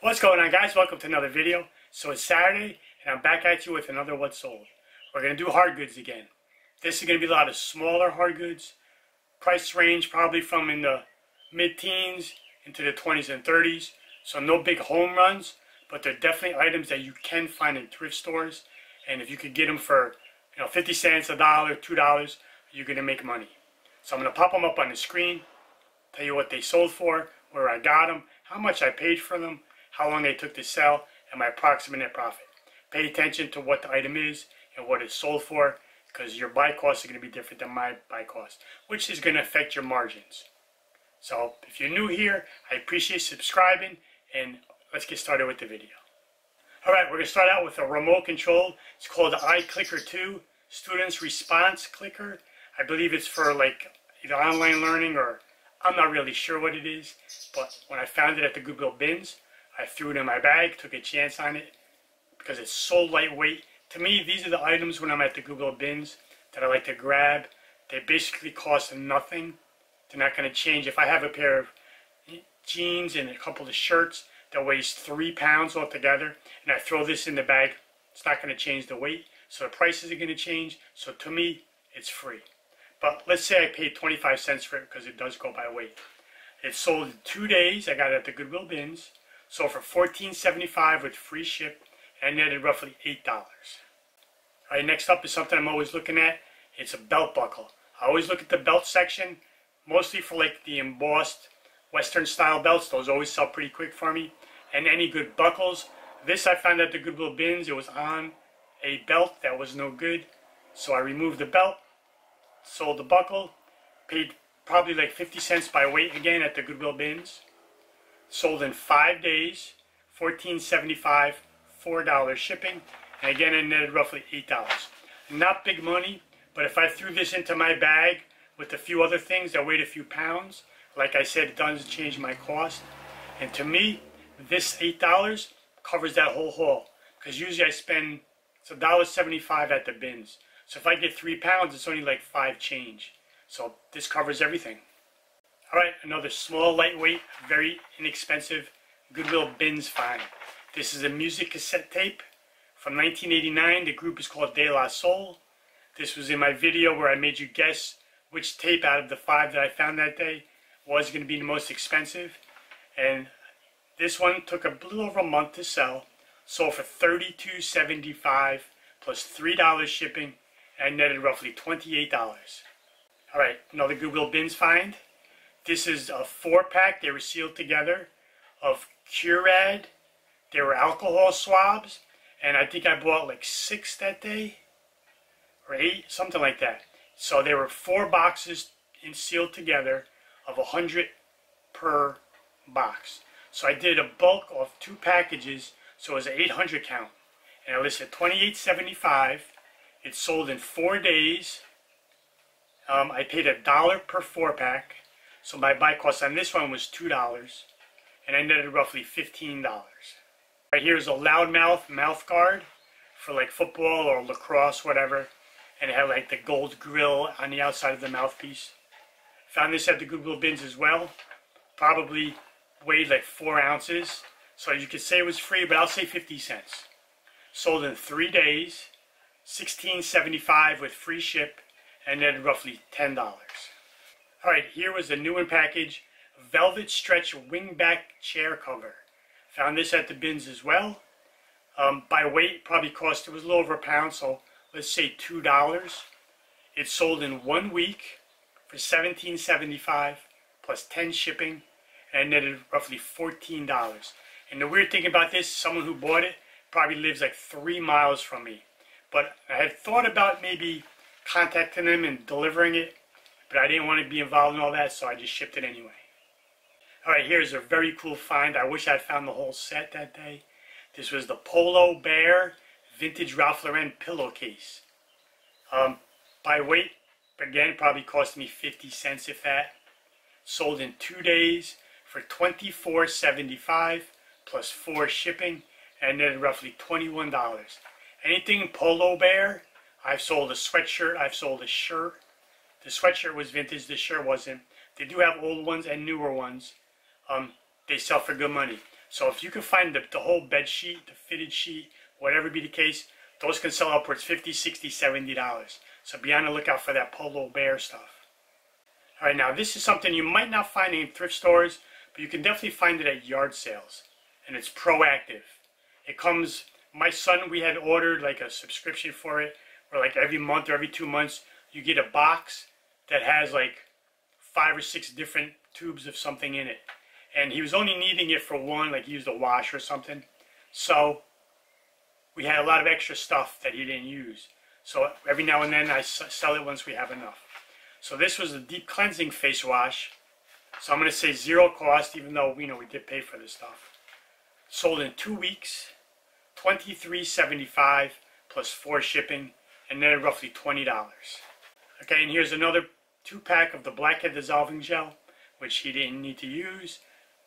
What's going on, guys? Welcome to another video. So it's Saturday and I'm back at you with another What's Sold. We're going to do hard goods again. This is going to be a lot of smaller hard goods. Price range probably from in the mid-teens into the 20s and 30s. So no big home runs, but they're definitely items that you can find in thrift stores. And if you could get them for 50 cents, $1, $2, you're going to make money. So I'm going to pop them up on the screen, tell you what they sold for, where I got them, how much I paid for them, how long they took to sell, and my approximate net profit. Pay attention to what the item is and what it's sold for, because your buy costs are going to be different than my buy cost, which is going to affect your margins. So if you're new here, I appreciate subscribing, and let's get started with the video. Alright, we're going to start out with a remote control. It's called the iClicker 2 Students Response Clicker. I believe it's for like either online learning or I'm not really sure what it is, but when I found it at the Goodwill bins, I threw it in my bag, took a chance on it because it's so lightweight. To me, these are the items when I'm at the Goodwill bins that I like to grab. They basically cost nothing. They're not going to change. If I have a pair of jeans and a couple of shirts that weighs 3 pounds altogether, and I throw this in the bag, it's not going to change the weight. So the prices are going to change. So to me, it's free. But let's say I paid 25 cents for it because it does go by weight. It sold in 2 days. I got it at the Goodwill bins. Sold for $14.75 with free ship, and netted roughly $8. Alright, next up is something I'm always looking at. It's a belt buckle. I always look at the belt section, mostly for like the embossed Western style belts. Those always sell pretty quick for me. And any good buckles. This I found at the Goodwill bins. It was on a belt that was no good. So I removed the belt, sold the buckle, paid probably like 50 cents by weight again at the Goodwill bins. Sold in 5 days, $14.75, $4 shipping, and again I netted roughly $8. Not big money, but if I threw this into my bag with a few other things that weighed a few pounds, like I said, it doesn't change my cost. And to me, this $8 covers that whole haul, because usually I spend, it's $1.75 at the bins. So if I get 3 pounds, it's only like 5 change. So this covers everything. Alright, another small, lightweight, very inexpensive Goodwill bins find. This is a music cassette tape from 1989. The group is called De La Soul. This was in my video where I made you guess which tape out of the 5 that I found that day was going to be the most expensive. And this one took a little over a month to sell. Sold for $32.75 plus $3 shipping, and netted roughly $28. Alright, another Goodwill bins find. This is a 4-pack, they were sealed together, of Curad. They were alcohol swabs, and I think I bought like 6 that day, or 8, something like that. So there were 4 boxes sealed together of 100 per box. So I did a bulk of 2 packages, so it was an 800 count. And I listed $28.75. It sold in 4 days. I paid $1 per 4-pack. So my buy cost on this one was $2, and I netted roughly $15. Right here is a loudmouth mouthguard for like football or lacrosse, whatever, and it had like the gold grill on the outside of the mouthpiece. Found this at the Goodwill bins as well. Probably weighed like 4 ounces, so you could say it was free, but I'll say 50 cents. Sold in 3 days, $16.75 with free ship, and netted roughly $10. Alright, here was the new in package, velvet stretch wingback chair cover. Found this at the bins as well. By weight, probably cost, it was a little over a pound, so let's say $2. It sold in 1 week for $17.75 plus 10 shipping, and netted roughly $14. And the weird thing about this, someone who bought it probably lives like 3 miles from me. But I had thought about maybe contacting them and delivering it, but I didn't want to be involved in all that, so I just shipped it anyway. Alright, here's a very cool find. I wish I'd found the whole set that day. This was the Polo Bear vintage Ralph Lauren pillowcase. By weight, again, probably cost me 50 cents if that. Sold in 2 days for $24.75 plus 4 shipping, and netted roughly $21. Anything Polo Bear, I've sold a sweatshirt, I've sold a shirt. The sweatshirt was vintage, the shirt wasn't. They do have old ones and newer ones. They sell for good money. So if you can find the whole bed sheet, the fitted sheet, whatever be the case, those can sell upwards $50, $60, $70. So be on the lookout for that Polo Bear stuff. Alright, now this is something you might not find in thrift stores, but you can definitely find it at yard sales. And it's proactive. It comes, my son, we had ordered like a subscription for it, where like every month or every 2 months, you get a box that has like 5 or 6 different tubes of something in it. And he was only needing it for one, like he used a wash or something. So we had a lot of extra stuff that he didn't use. So every now and then I sell it once we have enough. So this was a deep cleansing face wash. So I'm going to say zero cost, even though we did pay for this stuff. Sold in 2 weeks, $23.75 plus 4 shipping, and netted roughly $20. Okay, and here's another 2-pack of the Blackhead dissolving gel, which he didn't need to use.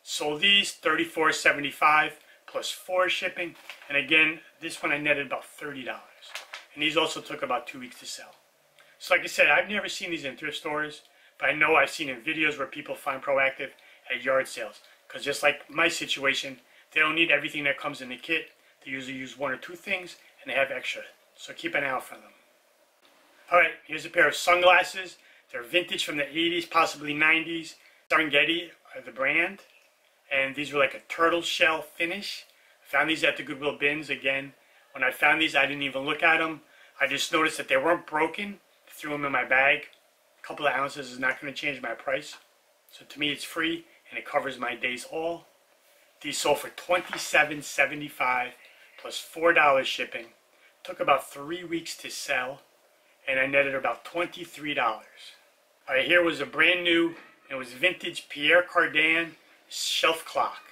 Sold these $34.75 plus 4 shipping, and again, this one I netted about $30. And these also took about 2 weeks to sell. So like I said, I've never seen these in thrift stores, but I know I've seen in videos where people find proactive at yard sales. Because just like my situation, they don't need everything that comes in the kit. They usually use 1 or 2 things, and they have extra. So keep an eye out for them. Alright, here's a pair of sunglasses. They're vintage from the 80s, possibly 90s. Serengeti are the brand. And these were like a turtle shell finish. I found these at the Goodwill bins. Again, when I found these, I didn't even look at them. I just noticed that they weren't broken. Threw them in my bag. A couple of ounces is not going to change my price. So to me, it's free, and it covers my day's haul. These sold for $27.75 plus $4 shipping. Took about 3 weeks to sell, and I netted about $23. Alright, here was a brand new, it was vintage Pierre Cardin shelf clock.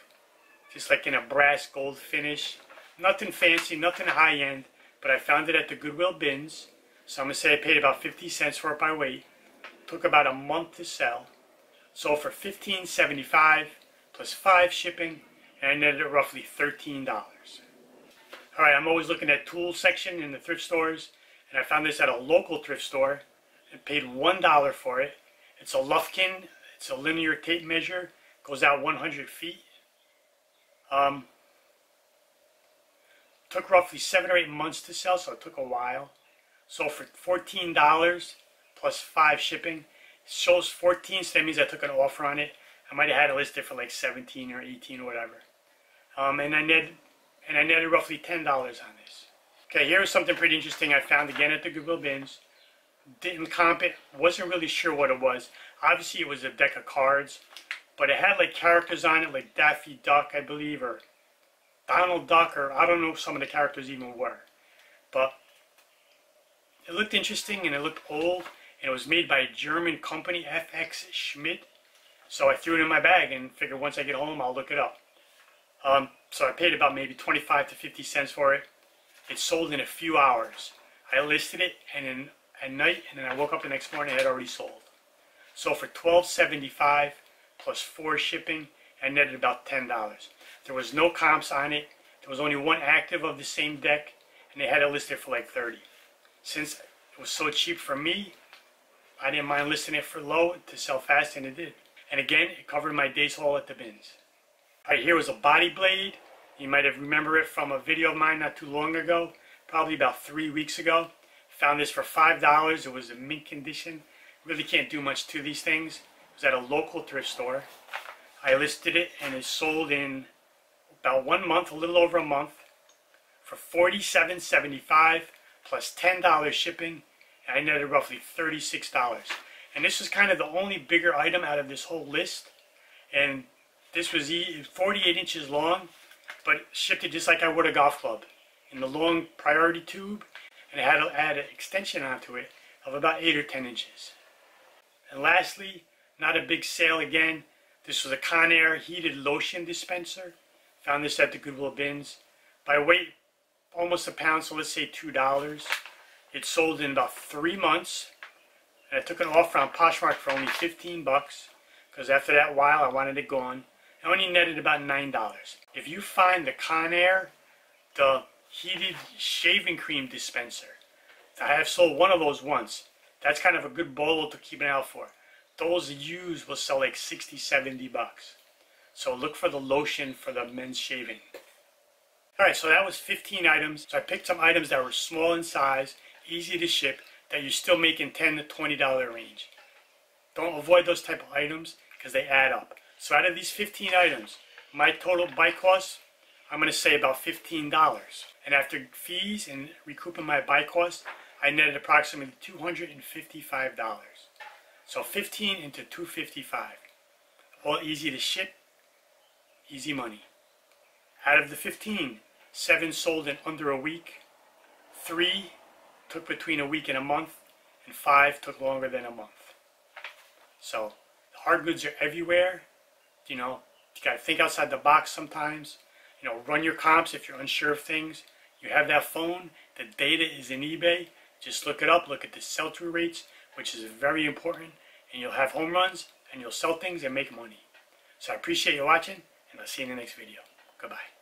Just like in a brass gold finish. Nothing fancy, nothing high end, but I found it at the Goodwill bins. So I'm going to say I paid about 50 cents for it by weight. Took about a month to sell. Sold for $15.75 plus 5 shipping, and I netted roughly $13. Alright, I'm always looking at tools section in the thrift stores, and I found this at a local thrift store and paid $1 for it. It's a Lufkin, it's a linear tape measure, goes out 100 feet. Took roughly 7 or 8 months to sell, so it took a while. Sold for $14 plus 5 shipping. It shows 14, so that means I took an offer on it. I might have had it listed for like 17 or 18 or whatever. And I netted roughly $10 on this. Okay, here's something pretty interesting I found again at the Goodwill bins. Didn't comp it, wasn't really sure what it was. Obviously it was a deck of cards, but it had like characters on it, like Daffy Duck, I believe, or Donald Duck, or I don't know if some of the characters even were. But it looked interesting and it looked old, and it was made by a German company, FX Schmidt. So I threw it in my bag and figured once I get home I'll look it up. So I paid about maybe 25 to 50 cents for it. It sold in a few hours. I listed it at night, and then I woke up the next morning and it had already sold. So for $12.75 plus 4 shipping, I netted about $10. There was no comps on it. There was only one active of the same deck, and they had it listed for like $30. Since it was so cheap for me, I didn't mind listing it for low to sell fast, and it did. And again, it covered my day's haul at the bins. Alright, here was a body blade. You might have remembered it from a video of mine not too long ago, probably about 3 weeks ago. Found this for $5. It was in mint condition. Really can't do much to these things. It was at a local thrift store. I listed it, and it sold in about 1 month, a little over a month, for $47.75 plus $10 shipping, and I netted roughly $36. And this was kind of the only bigger item out of this whole list. And this was 48 inches long, but shipped it just like I would a golf club, in the long priority tube, and it had to add an extension onto it of about 8 or 10 inches. And lastly, not a big sale again, this was a Conair heated lotion dispenser. Found this at the Goodwill bins. By weight, almost a pound, so let's say $2. It sold in about 3 months, and I took an offer on Poshmark for only 15 bucks, because after that while I wanted it gone. I only netted about $9. If you find the Conair, the heated shaving cream dispenser, I have sold one of those once. That's kind of a good bolo to keep an eye out for. Those used will sell like 60, 70 bucks. So look for the lotion for the men's shaving. Alright, so that was 15 items. So I picked some items that were small in size, easy to ship, that you're still making $10 to $20 range. Don't avoid those type of items because they add up. So out of these 15 items, my total buy cost, I'm going to say about $15. And after fees and recouping my buy cost, I netted approximately $255. So 15 into 255. All easy to ship, easy money. Out of the 15, 7 sold in under a week, 3 took between a week and a month, and 5 took longer than a month. So the hard goods are everywhere. You know, you got to think outside the box sometimes. You know, run your comps if you're unsure of things. You have that phone, the data is in eBay. Just look it up, look at the sell-through rates, which is very important, and you'll have home runs, and you'll sell things and make money. So I appreciate you watching, and I'll see you in the next video. Goodbye.